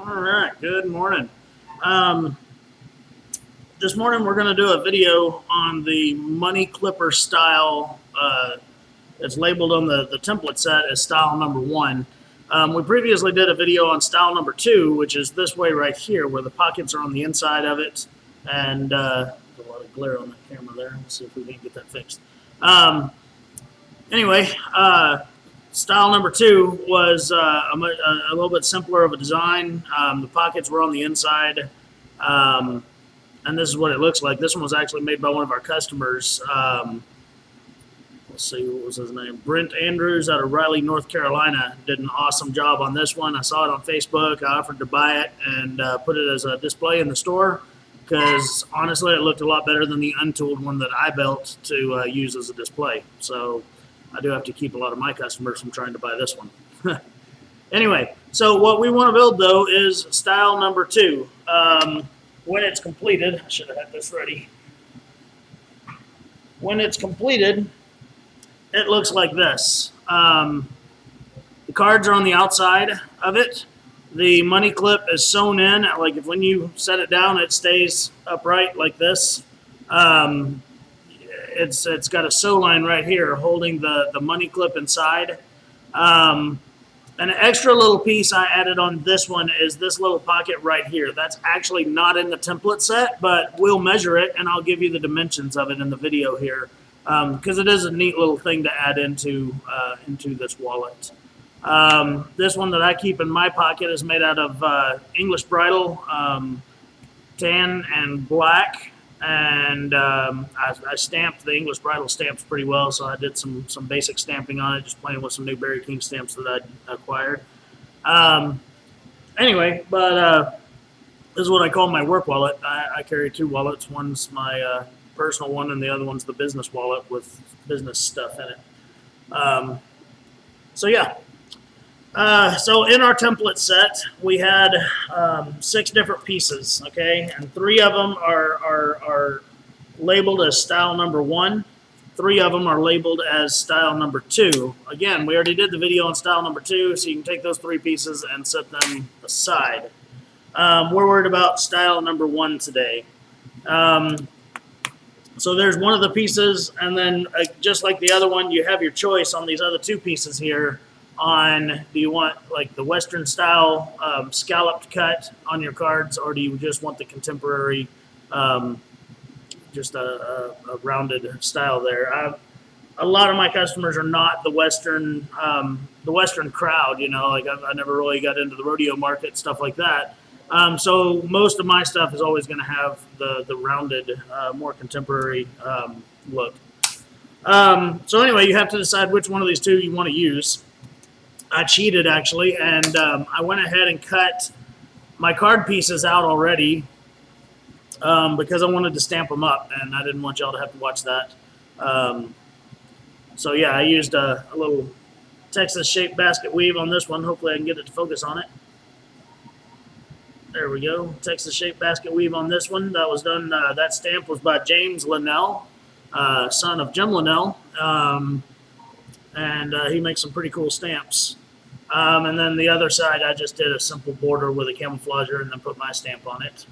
All right, good morning. Um, this morning we're going to do a video on the money clipper style. It's labeled on the template set as style number 1. We previously did a video on style number 2, which is this way right here, where the pockets are on the inside of it. And there's a lot of glare on that camera there. Let's see if we can get that fixed. Anyway, style number 2 was a little bit simpler of a design. The pockets were on the inside, and this is what it looks like. This one was actually made by one of our customers. Let's see, what was his name? Brent Andrews out of Raleigh, North Carolina, did an awesome job on this one. I saw it on Facebook. I offered to buy it and put it as a display in the store because honestly, it looked a lot better than the untooled one that I built to use as a display. So I do have to keep a lot of my customers from trying to buy this one. Anyway, so what we want to build, though, is style number 2. When it's completed, I should have had this ready. When it's completed, it looks like this. The cards are on the outside of it. The money clip is sewn in. Like if when you set it down, it stays upright like this. It's got a sew line right here holding the money clip inside. An extra little piece I added on this one is this little pocket right here. That's actually not in the template set, but we'll measure it and I'll give you the dimensions of it in the video here because it is a neat little thing to add into this wallet. This one that I keep in my pocket is made out of English bridle, tan and black. And I stamped the English bridle stamps pretty well, so I did some basic stamping on it, just playing with some new Berry King stamps that I acquired. Anyway, but this is what I call my work wallet. I carry 2 wallets. One's my personal one, and the other one's the business wallet with business stuff in it. So yeah. So in our template set, we had 6 different pieces, okay, and 3 of them are labeled as style number 1. 3 of them are labeled as style number 2. Again, we already did the video on style number 2, so you can take those 3 pieces and set them aside. We're worried about style number 1 today. So there's one of the pieces, and then just like the other one, you have your choice on these other 2 pieces here. On do you want like the Western style scalloped cut on your cards, or do you just want the contemporary, just a rounded style there? A lot of my customers are not the Western crowd, you know, like I never really got into the rodeo market, stuff like that. So most of my stuff is always going to have the rounded, more contemporary look. So anyway, you have to decide which one of these 2 you want to use. I cheated actually, and I went ahead and cut my card pieces out already because I wanted to stamp them up, and I didn't want y'all to have to watch that. So yeah, I used a little Texas shaped basket weave on this one. Hopefully I can get it to focus on it. There we go. Texas shaped basket weave on this one. That was done. That stamp was by James Linnell, son of Jim Linnell. And he makes some pretty cool stamps. And then the other side, I just did a simple border with a camouflager and then put my stamp on it.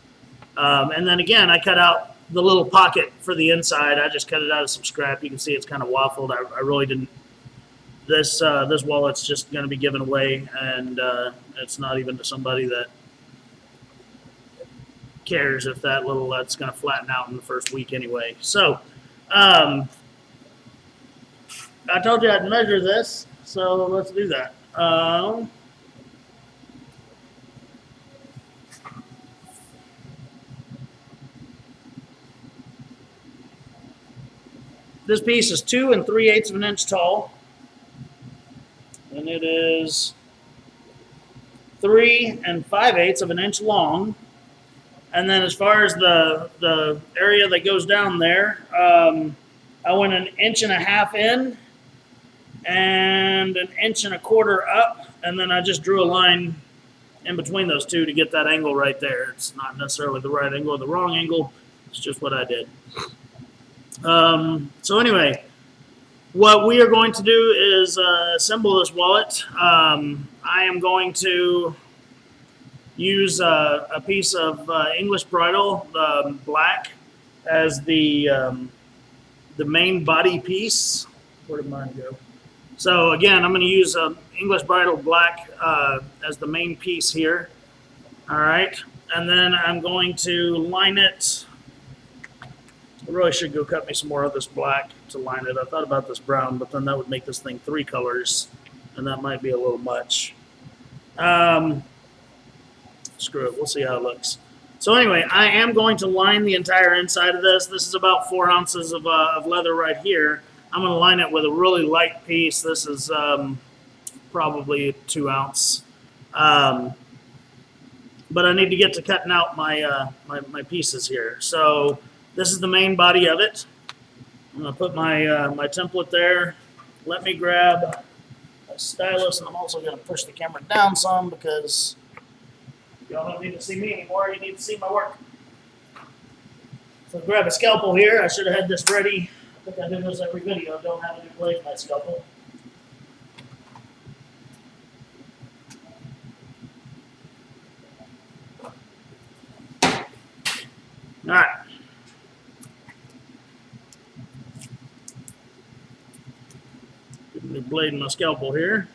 And then again, I cut out the little pocket for the inside. I just cut it out of some scrap. You can see it's kind of waffled. I really didn't. This wallet's just going to be given away, and it's not even to somebody that cares if that's going to flatten out in the first week anyway. So I told you I'd measure this, so let's do that. This piece is 2 3/8 of an inch tall, and it is 3 5/8 of an inch long. And then as far as the area that goes down there, I went 1.5 inches in and 1.25 inches up, and then I just drew a line in between those 2 to get that angle right there. It's not necessarily the right angle or the wrong angle. It's just what I did. So anyway, what we are going to do is assemble this wallet. I am going to use a piece of English bridle black as the main body piece. Where did mine go? So again, I'm going to use English bridle black as the main piece here. All right, and then I'm going to line it. I really should go cut me some more of this black to line it. I thought about this brown, but then that would make this thing 3 colors, and that might be a little much. Screw it. We'll see how it looks. So anyway, I am going to line the entire inside of this. This is about 4 ounces of leather right here. I'm going to line it with a really light piece. This is probably a 2 ounce. But I need to get to cutting out my pieces here. So this is the main body of it. I'm going to put my template there. Let me grab a stylus, and I'm also going to push the camera down some because y'all don't need to see me anymore. You need to see my work. So grab a scalpel here. I should have had this ready. I think I do this every video. Don't have a new blade in my scalpel. All right. Get a new blade in my scalpel here.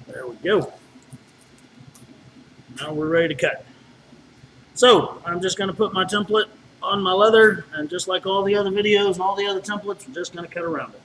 There we go. Now we're ready to cut. So I'm just going to put my template on my leather, and just like all the other videos and all the other templates, we're just going to cut around it.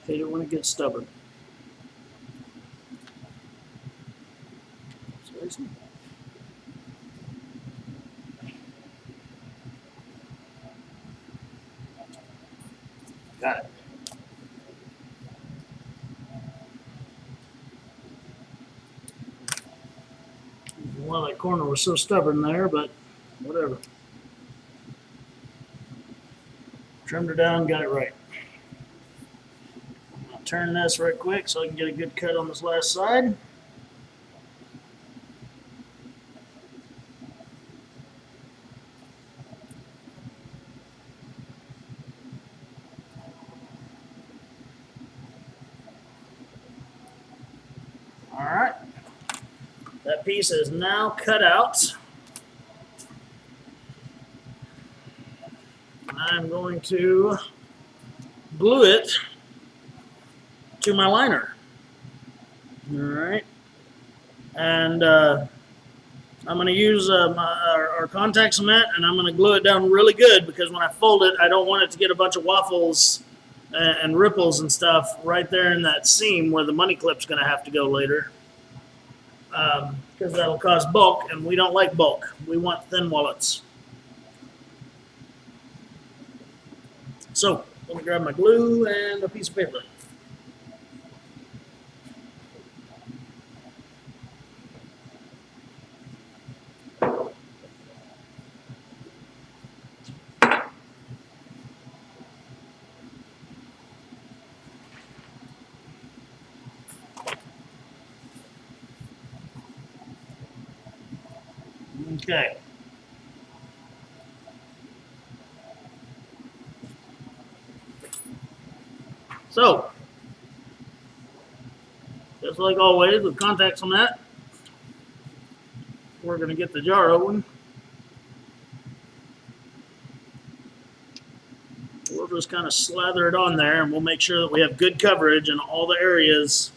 Hate it when it gets stubborn. Seriously? Got it. Well, that corner was so stubborn there, but whatever. Trimmed her down, got it right. Turn this right quick so I can get a good cut on this last side. All right, that piece is now cut out. I'm going to glue it to my liner. All right, and I'm going to use our contact cement, and I'm going to glue it down really good because when I fold it, I don't want it to get a bunch of waffles and ripples and stuff right there in that seam where the money clip's going to have to go later, because that'll cause bulk, and we don't like bulk. We want thin wallets. So let me grab my glue and a piece of paper. Okay. So, just like always with contact cement, we're going to get the jar open. We'll just kind of slather it on there, and we'll make sure that we have good coverage in all the areas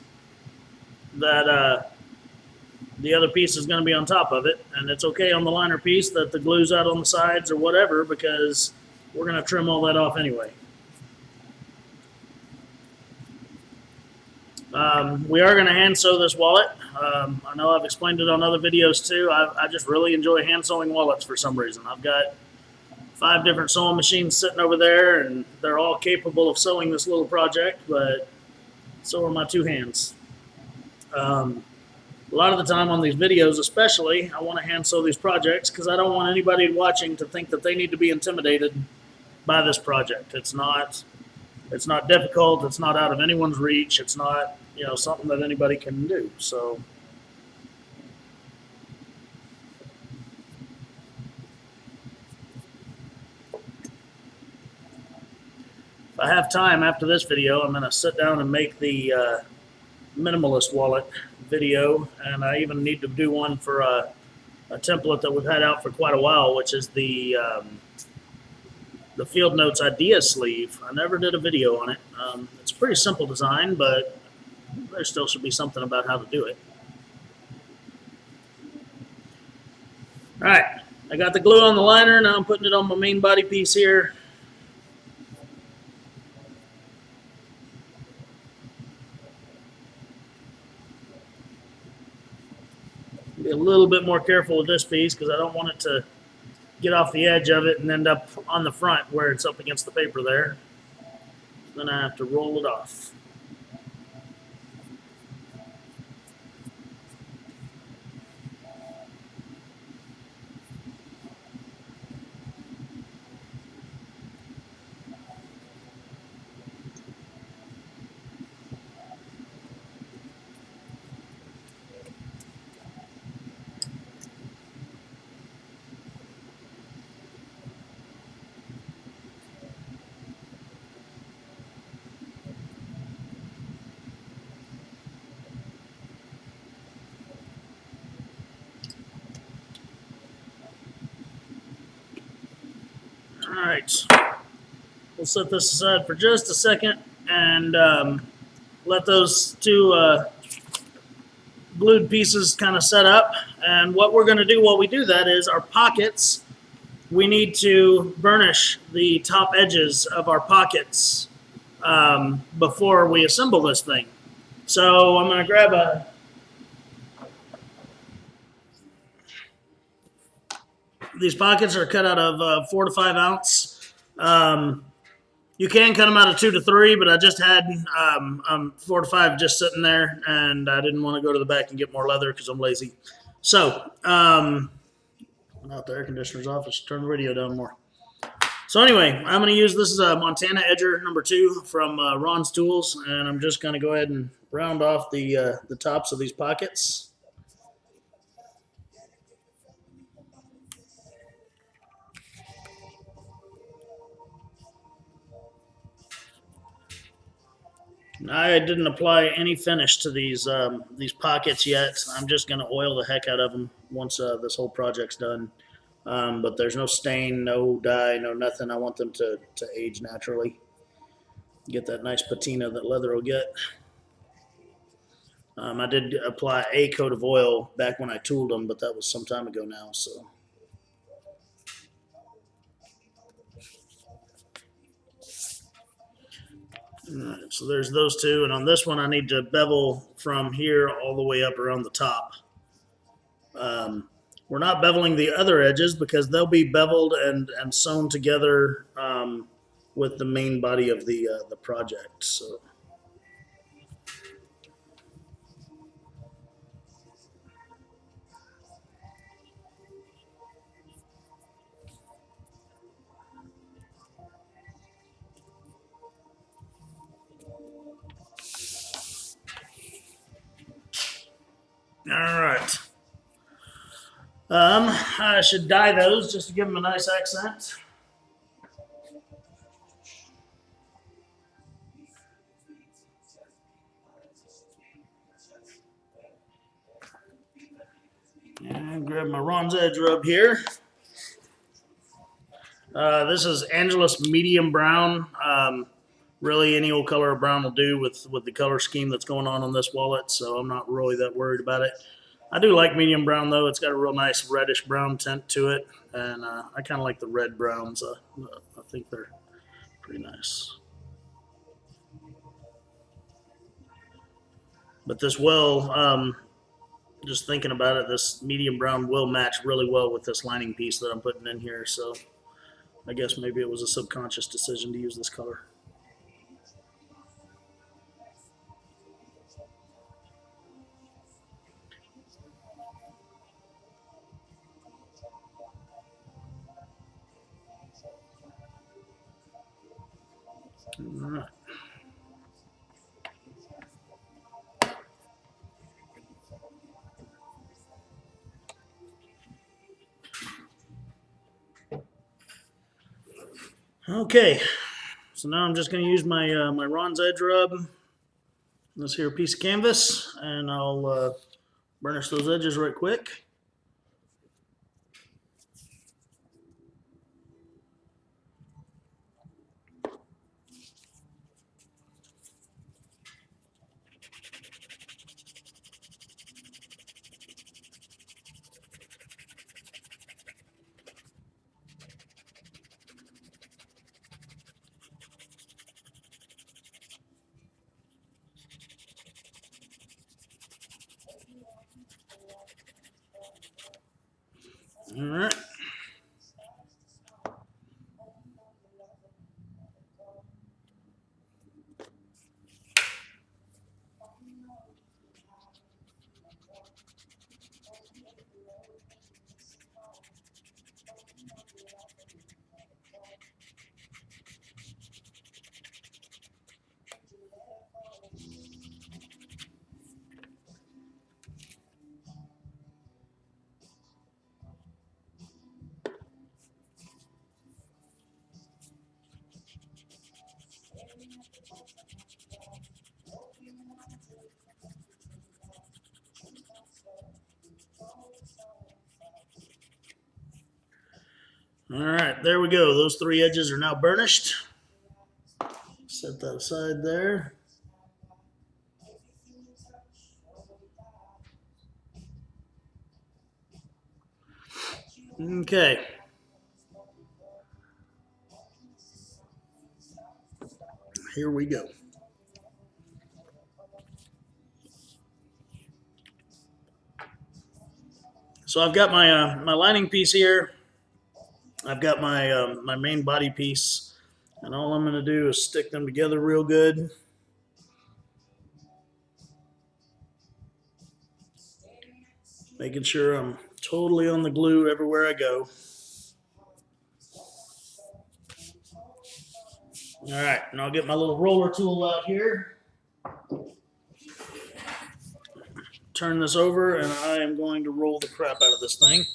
that the other piece is going to be on top of it. And it's okay on the liner piece that the glue's out on the sides or whatever, because we're going to trim all that off anyway. We are going to hand sew this wallet. I know I've explained it on other videos too. I just really enjoy hand sewing wallets for some reason. I've got 5 different sewing machines sitting over there, and they're all capable of sewing this little project, but so are my 2 hands. A lot of the time on these videos, especially, I want to hand sew these projects because I don't want anybody watching to think that they need to be intimidated by this project. It's not. It's not difficult. It's not out of anyone's reach. It's not, something that anybody can do. So, if I have time after this video, I'm going to sit down and make the minimalist wallet video, and I even need to do one for a template that we've had out for quite a while, which is the Field Notes Idea Sleeve. I never did a video on it. It's a pretty simple design, but there still should be something about how to do it. All right, I got the glue on the liner. Now I'm putting it on my main body piece here. Be a little bit more careful with this piece because I don't want it to get off the edge of it and end up on the front where it's up against the paper there. Then I have to roll it off. All right, we'll set this aside for just a second and let those 2 glued pieces kind of set up. And what we're going to do while we do that is our pockets, we need to burnish the top edges of our pockets before we assemble this thing. So I'm going to grab these pockets are cut out of 4 to 5 ounce. You can cut them out of 2 to 3, but I just had 4 to 5 just sitting there, and I didn't want to go to the back and get more leather because I'm lazy. So, out the air conditioner's off. Let's turn the radio down more. So anyway, I'm going to use this is a Montana Edger number 2 from Ron's Tools, and I'm just going to go ahead and round off the tops of these pockets. I didn't apply any finish to these pockets yet. I'm just going to oil the heck out of them once this whole project's done. But there's no stain, no dye, no nothing. I want them to age naturally. Get that nice patina that leather will get. I did apply a coat of oil back when I tooled them, but that was some time ago now. So. All right, so there's those 2, and on this one I need to bevel from here all the way up around the top. We're not beveling the other edges because they'll be beveled and sewn together with the main body of the project. So. All right. I should dye those just to give them a nice accent. And grab my Ron's Edge rub here. This is Angelus Medium Brown. Really, any old color of brown will do with the color scheme that's going on this wallet, so I'm not really that worried about it. I do like medium brown, though. It's got a real nice reddish brown tint to it, and I kind of like the red browns. I think they're pretty nice. But this will, just thinking about it, this medium brown will match really well with this lining piece that I'm putting in here. So I guess maybe it was a subconscious decision to use this color. All right. Okay, so now I'm just going to use my my Ron's Edge rub, this here piece of canvas, and I'll burnish those edges right quick. All right. All right, there we go. Those three edges are now burnished. Set that aside there. Okay. Here we go. So I've got my lining piece here. I've got my main body piece, and all I'm going to do is stick them together real good. Making sure I'm totally on the glue everywhere I go. All right, and I'll get my little roller tool out here. Turn this over, and I am going to roll the crap out of this thing.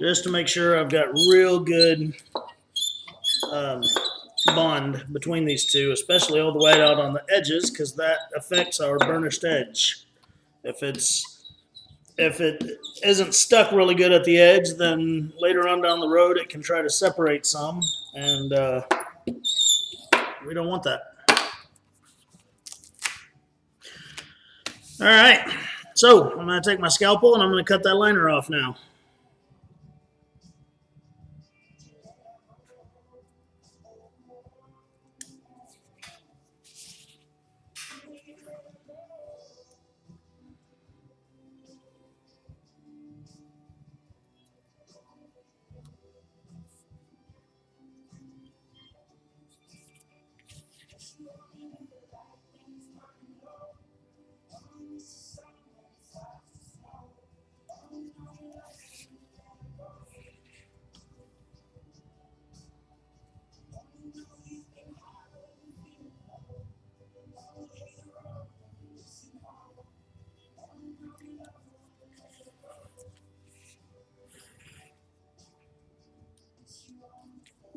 Just to make sure I've got real good bond between these two, especially all the way out on the edges, because that affects our burnished edge. If it isn't stuck really good at the edge, then later on down the road it can try to separate some, and we don't want that. All right, so I'm going to take my scalpel and I'm going to cut that liner off now.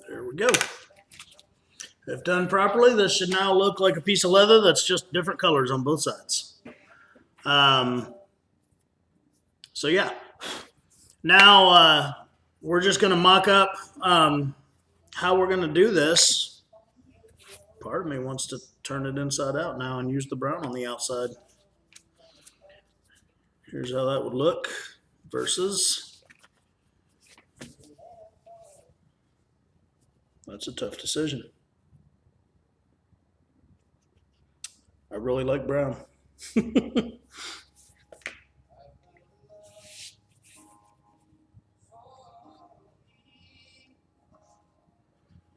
There we go. If done properly, this should now look like a piece of leather that's just different colors on both sides. So yeah, now we're just going to mock up how we're going to do this. Part of me wants to turn it inside out now and use the brown on the outside. Here's how that would look versus That's a tough decision. I really like brown.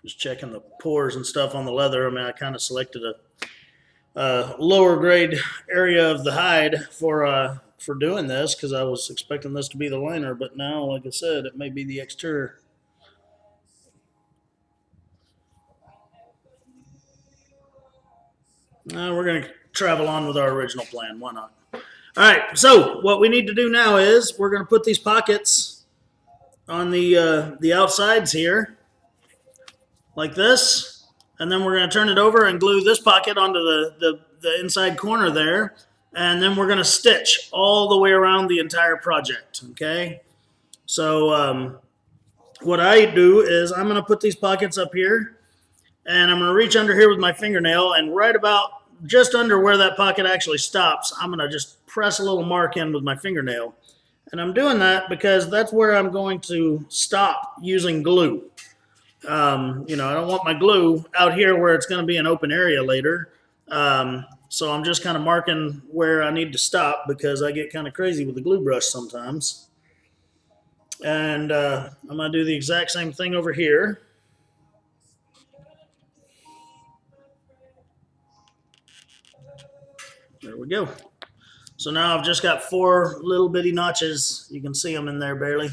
Just checking the pores and stuff on the leather. I mean, I kind of selected a lower grade area of the hide for doing this because I was expecting this to be the liner, but now, like I said, it may be the exterior. We're going to travel on with our original plan. Why not? All right. So what we need to do now is we're going to put these pockets on the outsides here, like this, and then we're going to turn it over and glue this pocket onto the inside corner there, and then we're going to stitch all the way around the entire project. Okay. So what I do is I'm going to put these pockets up here, and I'm going to reach under here with my fingernail, and right about just under where that pocket actually stops, I'm going to just press a little mark in with my fingernail. And I'm doing that because that's where I'm going to stop using glue. I don't want my glue out here where it's going to be an open area later. So I'm just kind of marking where I need to stop because I get kind of crazy with the glue brush sometimes. And I'm going to do the exact same thing over here. There we go. So now I've just got 4 little bitty notches. You can see them in there barely,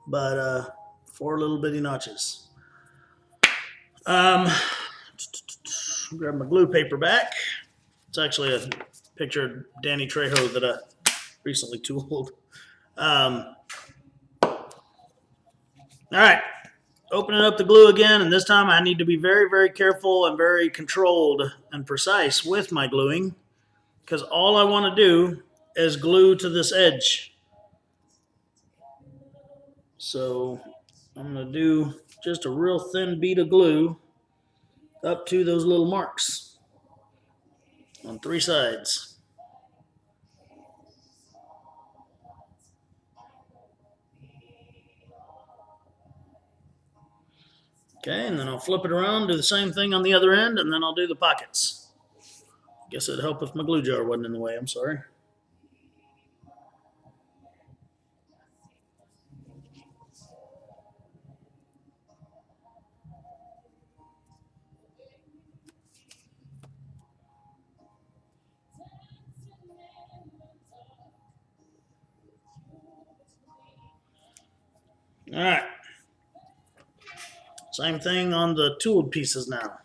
but 4 little bitty notches. Grab my glue paper back. It's actually a picture of Danny Trejo that I recently tooled. All right, opening up the glue again, and this time I need to be very, very careful and very controlled and precise with my gluing because all I want to do is glue to this edge. So I'm going to do just a real thin bead of glue up to those little marks on 3 sides. Okay, and then I'll flip it around, do the same thing on the other end, and then I'll do the pockets. Guess it'd help if my glue jar wasn't in the way. I'm sorry. All right. Same thing on the tooled pieces now.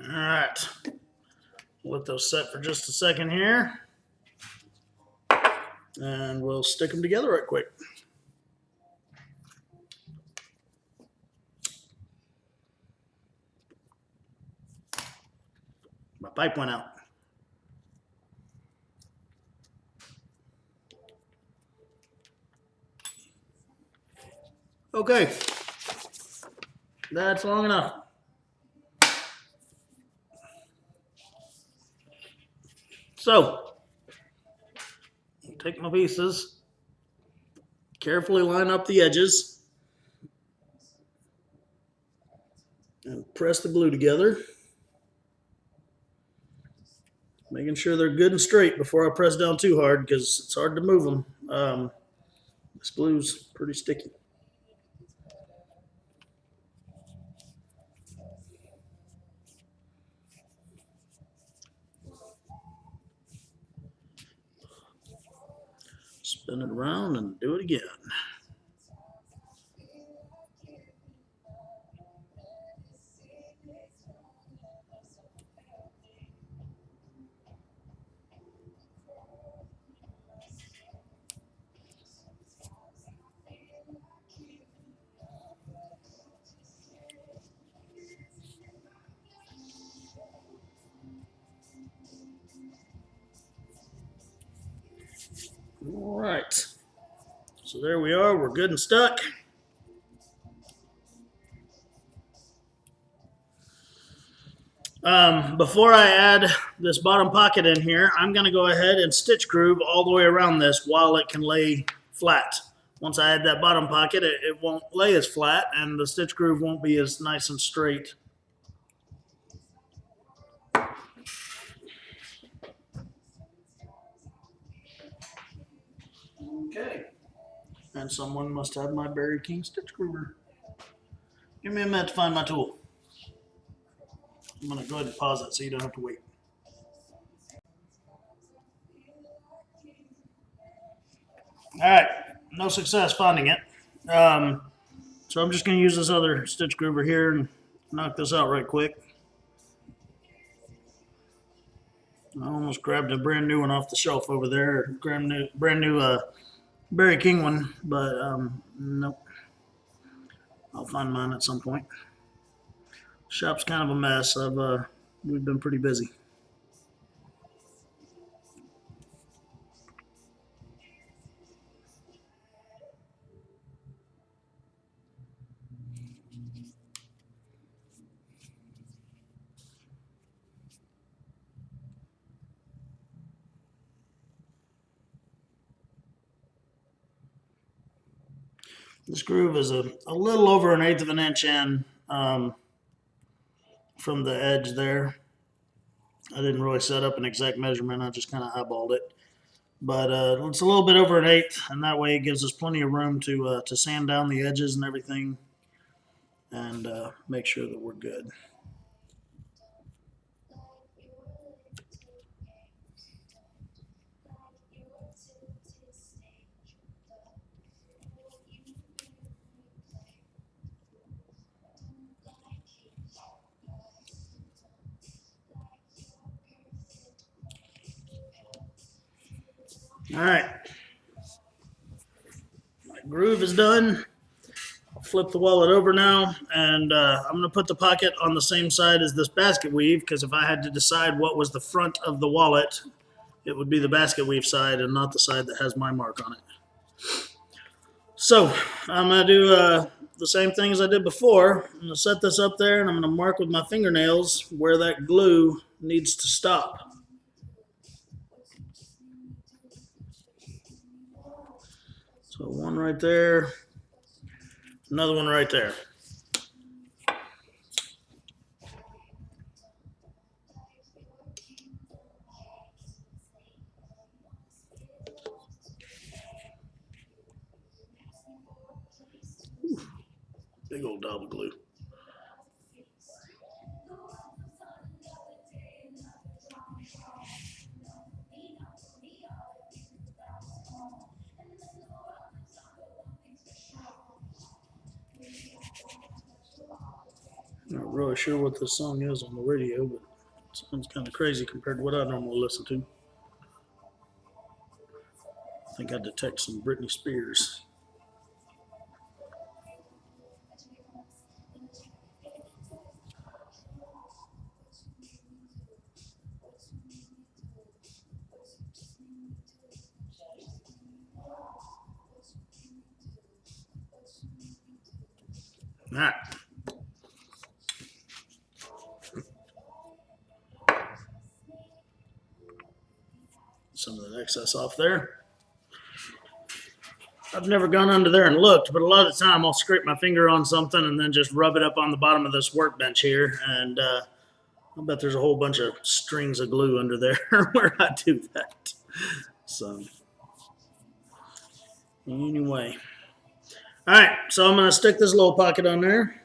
All right. Let those set for just a second here. And we'll stick them together right quick. My pipe went out. Okay. That's long enough. So, take my pieces, carefully line up the edges, and press the glue together. Making sure they're good and straight before I press down too hard because it's hard to move them. This glue's pretty sticky. Spin it around and do it again. All right. So there we are. We're good and stuck. Before I add this bottom pocket in here, I'm going to go ahead and stitch groove all the way around this while it can lay flat. Once I add that bottom pocket, it won't lay as flat, and the stitch groove won't be as nice and straight. Okay. And someone must have my Berry King stitch groover. Give me a minute to find my tool. I'm going to go ahead and pause it so you don't have to wait. All right, no success finding it. So I'm just going to use this other stitch groover here and knock this out right quick. I almost grabbed a brand new one off the shelf over there, brand new Berry King one, but nope. I'll find mine at some point. Shop's kind of a mess. We've been pretty busy. This groove is a little over 1/8 of an inch in from the edge there. I didn't really set up an exact measurement. I just kind of eyeballed it. But it's a little bit over 1/8, and that way it gives us plenty of room to sand down the edges and everything and make sure that we're good. All right, my groove is done. I'll flip the wallet over now, and I'm going to put the pocket on the same side as this basket weave, because if I had to decide what was the front of the wallet, it would be the basket weave side and not the side that has my mark on it. So I'm going to do the same thing as I did before. I'm going to set this up there, and I'm going to mark with my fingernails where that glue needs to stop. So one right there, another one right there. Ooh, big old dob of glue. Not really sure what this song is on the radio, but it sounds kind of crazy compared to what I normally listen to. I think I detect some Britney Spears. All right. Some of the excess off there. I've never gone under there and looked, but a lot of the time I'll scrape my finger on something and then just rub it up on the bottom of this workbench here. And I bet there's a whole bunch of strings of glue under there where I do that. So, Anyway. All right, so I'm going to stick this little pocket on there.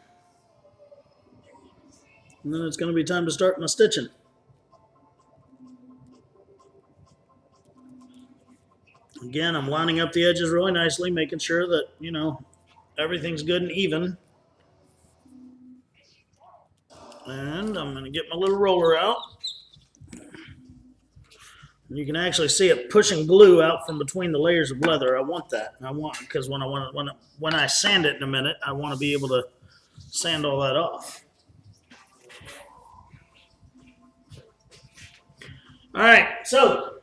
And then it's going to be time to start my stitching. Again, I'm lining up the edges really nicely, making sure that, you know, everything's good and even. And I'm going to get my little roller out. And you can actually see it pushing glue out from between the layers of leather. I want that. I want, because when I sand it in a minute, I want to be able to sand all that off. All right, so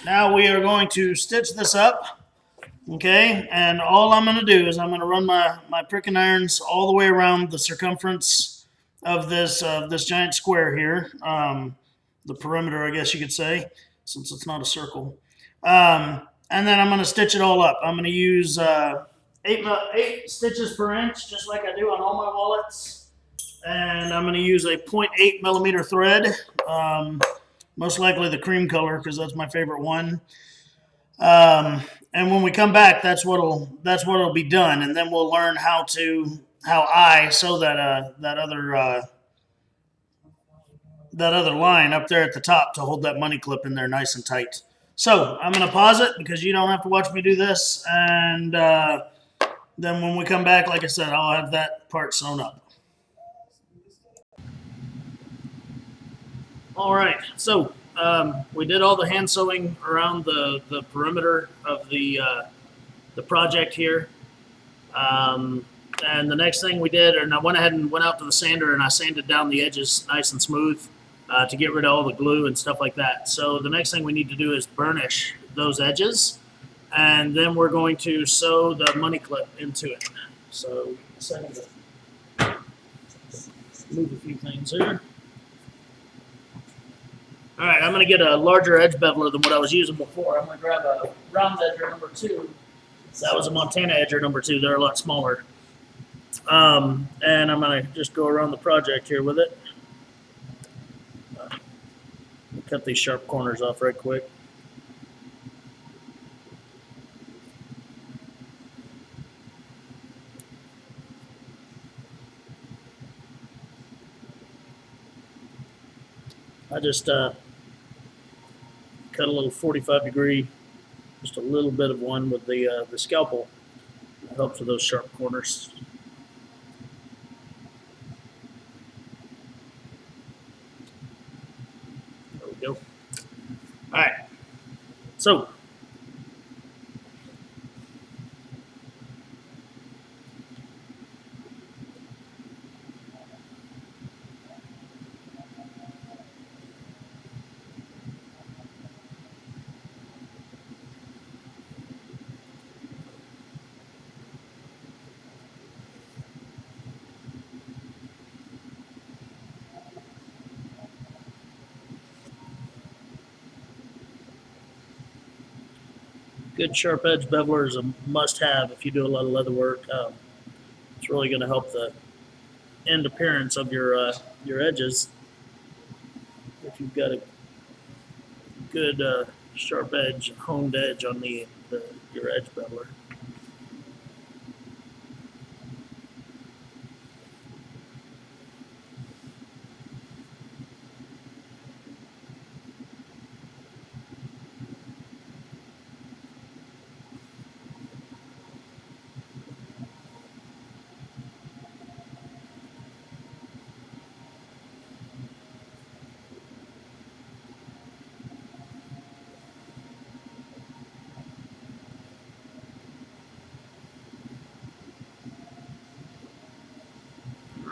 now we are going to stitch this up. Okay, and all I'm going to do is I'm going to run my pricking irons all the way around the circumference of this giant square here, the perimeter, I guess you could say, since it's not a circle. And then I'm going to stitch it all up. I'm going to use 8 stitches per inch, just like I do on all my wallets. And I'm going to use a 0.8 millimeter thread, most likely the cream color because that's my favorite one. And when we come back, that's what'll be done, and then we'll learn how I sew that other line up there at the top to hold that money clip in there nice and tight. So I'm gonna pause it because you don't have to watch me do this, and then when we come back, like I said, I'll have that part sewn up. All right, so we did all the hand sewing around the perimeter of the project here. And the next thing we did, and I went ahead and went out to the sander and I sanded down the edges nice and smooth to get rid of all the glue and stuff like that. So the next thing we need to do is burnish those edges, and then we're going to sew the money clip into it. So move a few things here. All right, I'm going to get a larger edge beveler than what I was using before. I'm going to grab a round edger number 2. That was a Montana edger number 2. They're a lot smaller. And I'm going to just go around the project here with it. Cut these sharp corners off right quick. I just cut a little 45-degree, just a little bit of one with the scalpel. It helps with those sharp corners. There we go. All right. So good sharp edge beveler is a must-have if you do a lot of leather work. It's really going to help the end appearance of your edges if you've got a good sharp edge, honed edge on your edge beveler.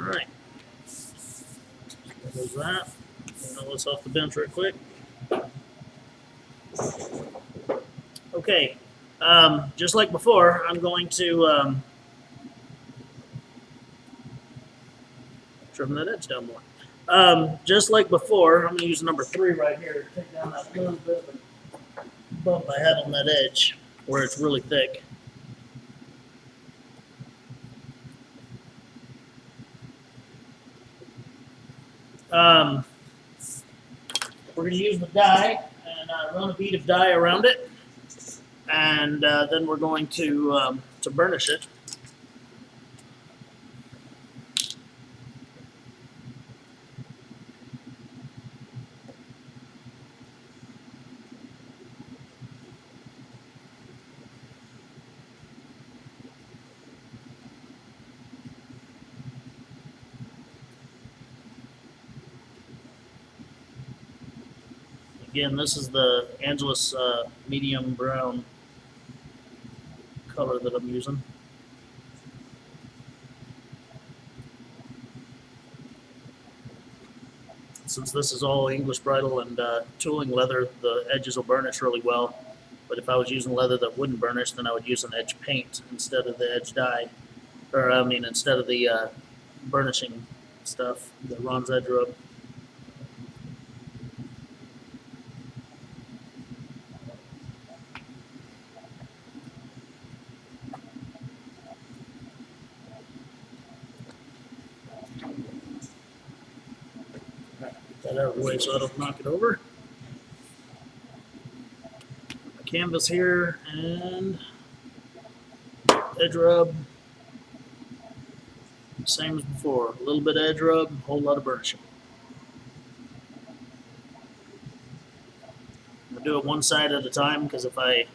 All right. There goes that. Now let's off the bench real quick. Okay. Just like before, I'm going to trim that edge down more. Just like before, I'm going to use number 3 right here to take down that little bit of a bump I had on that edge where it's really thick. We're going to use the dye and run a bead of dye around it. and then we're going to burnish it. Again, this is the Angelus medium brown color that I'm using. Since this is all English bridle and tooling leather, the edges will burnish really well. But if I was using leather that wouldn't burnish, then I would use an edge paint instead of the edge dye, or I mean, instead of the burnishing stuff, the Ron's Edge Rub. Get that out of the way so I don't knock it over. My canvas here and edge rub. Same as before. A little bit of edge rub, a whole lot of burnishing. I'll do it one side at a time because if I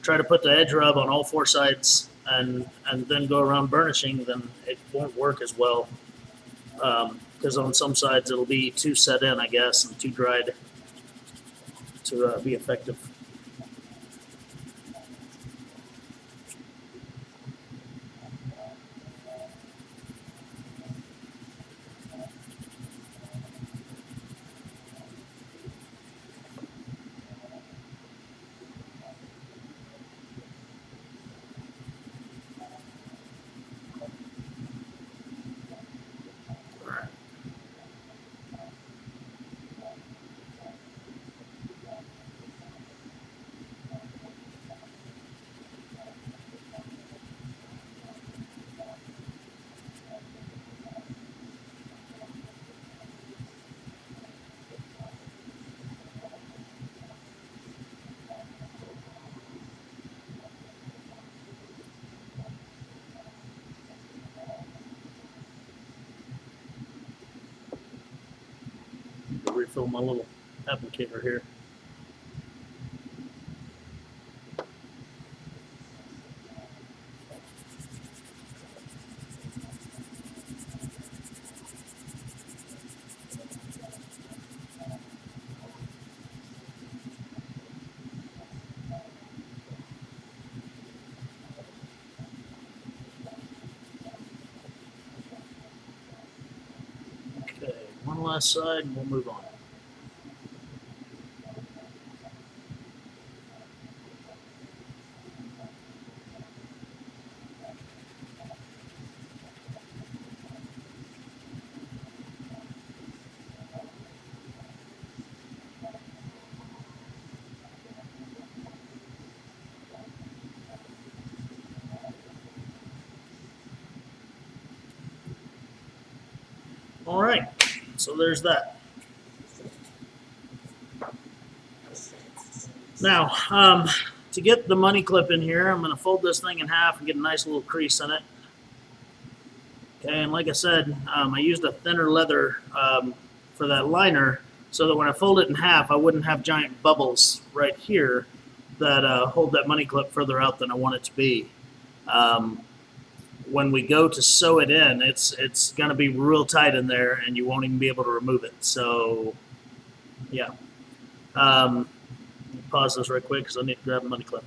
try to put the edge rub on all four sides and then go around burnishing, then it won't work as well. Because on some sides it'll be too set in, I guess, and too dried to be effective. Refill my little applicator here. Okay, one last side and we'll move on. All right, so there's that. Now, to get the money clip in here, I'm going to fold this thing in half and get a nice little crease in it. Okay, and like I said, I used a thinner leather for that liner so that when I fold it in half, I wouldn't have giant bubbles right here that hold that money clip further out than I want it to be. When we go to sew it in, it's going to be real tight in there, and you won't even be able to remove it. So, yeah. Pause this right quick because I need to grab a money clip.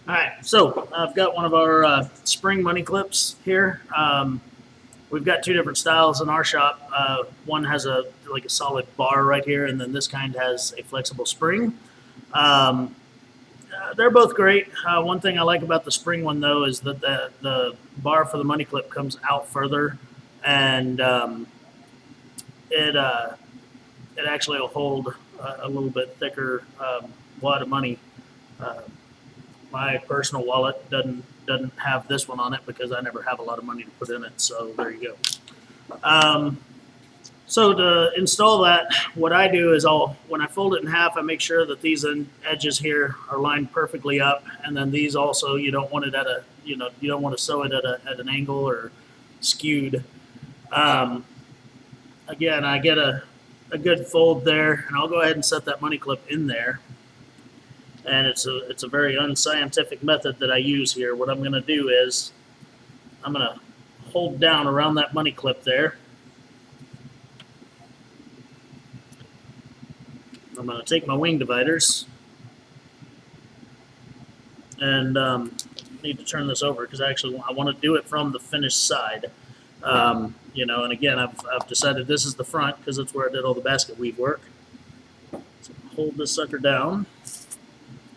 All right, so I've got one of our spring money clips here. We've got two different styles in our shop. One has like a solid bar right here, and then this kind has a flexible spring. They're both great. One thing I like about the spring one, though, is that the bar for the money clip comes out further, and it actually will hold a little bit thicker wad of money. My personal wallet doesn't have this one on it because I never have a lot of money to put in it. So there you go. So to install that, what I do is when I fold it in half, I make sure that these edges here are lined perfectly up, and then these also, you don't want it at a, you don't want to sew it at an angle or skewed. Again, I get a good fold there, and I'll go ahead and set that money clip in there. And it's a very unscientific method that I use here. What I'm going to do is I'm going to hold down around that money clip there. I'm going to take my wing dividers, and need to turn this over because I want to do it from the finished side. And again, I've decided this is the front because it's where I did all the basket weave work. So hold this sucker down.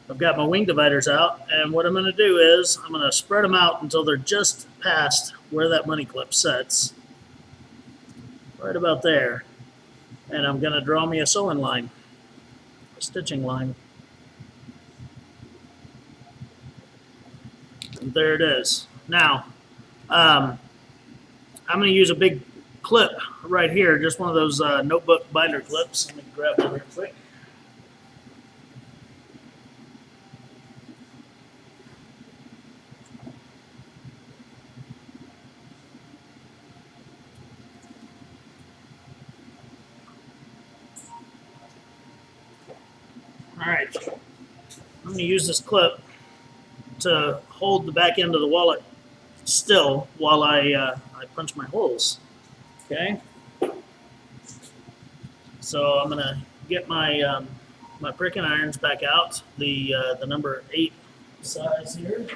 I've got my wing dividers out, and what I'm going to do is I'm going to spread them out until they're just past where that money clip sets, right about there. And I'm going to draw me a sewing line, a stitching line. And there it is. Now, I'm going to use a big clip right here, just one of those notebook binder clips. Let me grab that real quick. All right, I'm going to use this clip to hold the back end of the wallet still while I punch my holes. Okay. So I'm going to get my my pricking irons back out, the number 8 size here.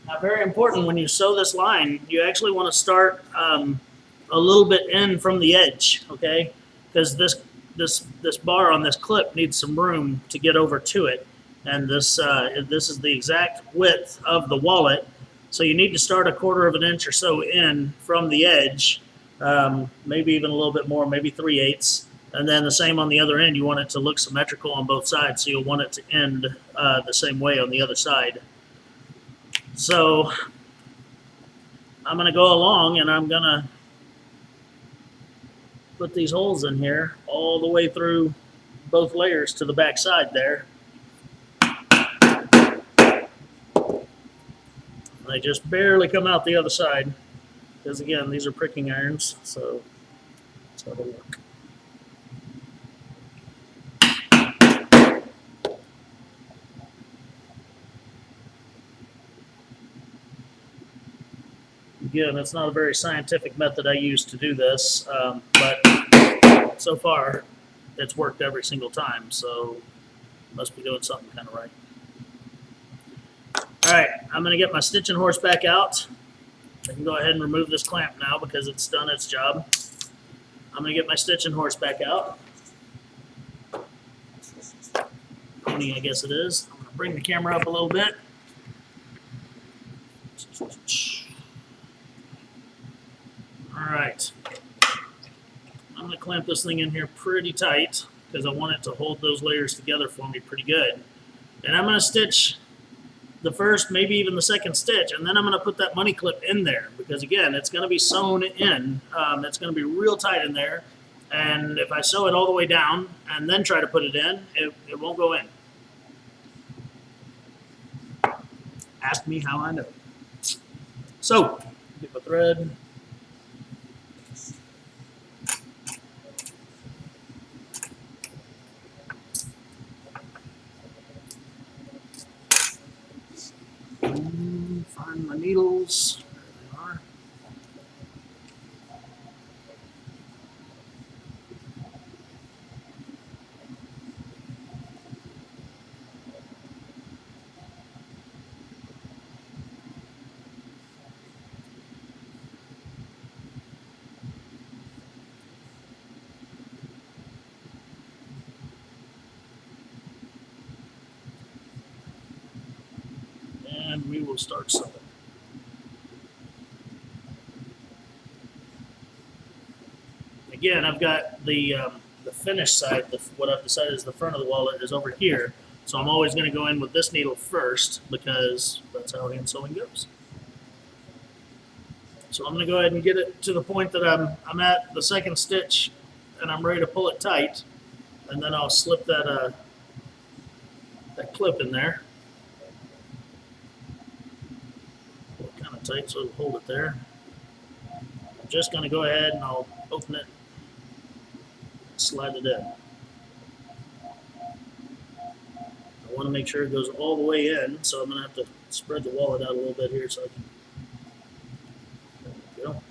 Now, very important when you sew this line, you actually want to start a little bit in from the edge, okay? Because this bar on this clip needs some room to get over to it, and this is the exact width of the wallet, so you need to start a 1/4 of an inch or so in from the edge, maybe even a little bit more, maybe 3/8, and then the same on the other end. You want it to look symmetrical on both sides, so you'll want it to end the same way on the other side. So I'm going to go along, and I'm going to put these holes in here all the way through both layers to the back side there. They just barely come out the other side because, again, these are pricking irons, so that's how they work. Again, it's not a very scientific method I use to do this, but so far it's worked every single time, so must be doing something kind of right. All right, I'm going to get my stitching horse back out. I can go ahead and remove this clamp now because it's done its job. I'm going to get my stitching horse back out. Pony, I guess it is. I'm going to bring the camera up a little bit. All right. I'm going to clamp this thing in here pretty tight because I want it to hold those layers together for me pretty good. And I'm going to stitch the first, maybe even the second stitch, and then I'm going to put that money clip in there because, again, it's going to be sewn in. It's going to be real tight in there, and if I sew it all the way down and then try to put it in, it won't go in. Ask me how I know. So, get my thread. Find my needles. There they are. And we will start sewing. Again, I've got the finished side. What I've decided is the front of the wallet is over here. So I'm always going to go in with this needle first because that's how hand sewing goes. So I'm going to go ahead and get it to the point that I'm at the second stitch and I'm ready to pull it tight. And then I'll slip that clip in there. Pull it kind of tight so it'll hold it there. I'm just going to go ahead and I'll open it, slide it in. I want to make sure it goes all the way in, so I'm going to have to spread the wallet out a little bit here so I can. There we go.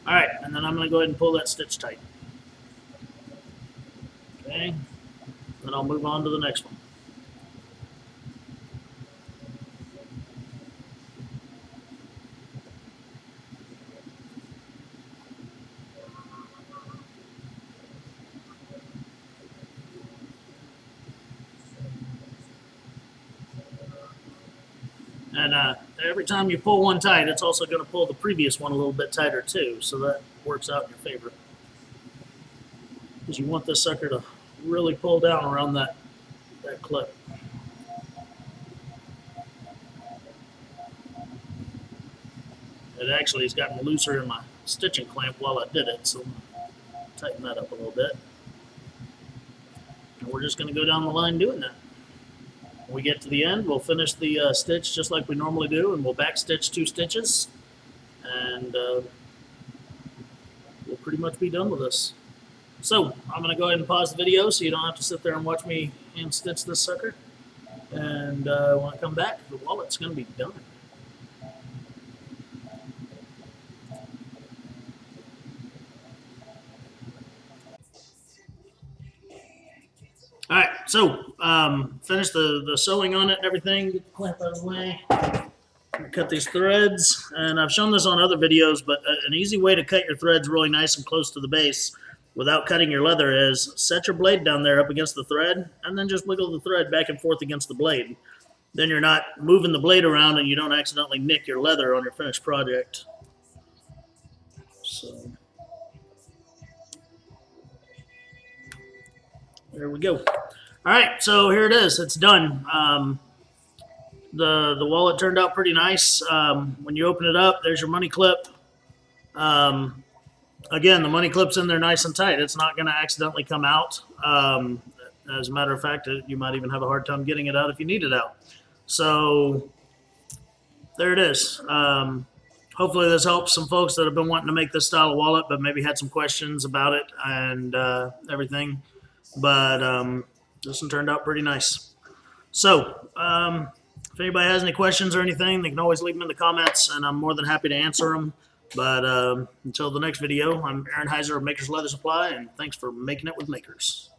All right, and then I'm going to go ahead and pull that stitch tight. Okay, then I'll move on to the next one. And every time you pull one tight, it's also going to pull the previous one a little bit tighter too, so that works out in your favor. Because you want this sucker to really pull down around that clip. It actually has gotten looser in my stitching clamp while I did it, so I'm going to tighten that up a little bit. And we're just going to go down the line doing that. When we get to the end, we'll finish the stitch just like we normally do, and we'll back stitch 2 stitches, and we'll pretty much be done with this. So I'm going to go ahead and pause the video so you don't have to sit there and watch me hand stitch this sucker. And when I come back, the wallet's going to be done. All right, so finish the sewing on it and everything. Get the clamp out of the way. Cut these threads, and I've shown this on other videos, but an easy way to cut your threads really nice and close to the base without cutting your leather is set your blade down there up against the thread, and then just wiggle the thread back and forth against the blade. Then you're not moving the blade around and you don't accidentally nick your leather on your finished project. So there we go. All right, so here it is. It's done. The wallet turned out pretty nice. When you open it up, there's your money clip. Again, the money clip's in there nice and tight. It's not going to accidentally come out. As a matter of fact, you might even have a hard time getting it out if you need it out. So there it is. Hopefully this helps some folks that have been wanting to make this style of wallet but maybe had some questions about it and everything. But this one turned out pretty nice. So if anybody has any questions or anything, they can always leave them in the comments, and I'm more than happy to answer them. But until the next video, I'm Aaron Heiser of Makers Leather Supply, and thanks for making it with Makers.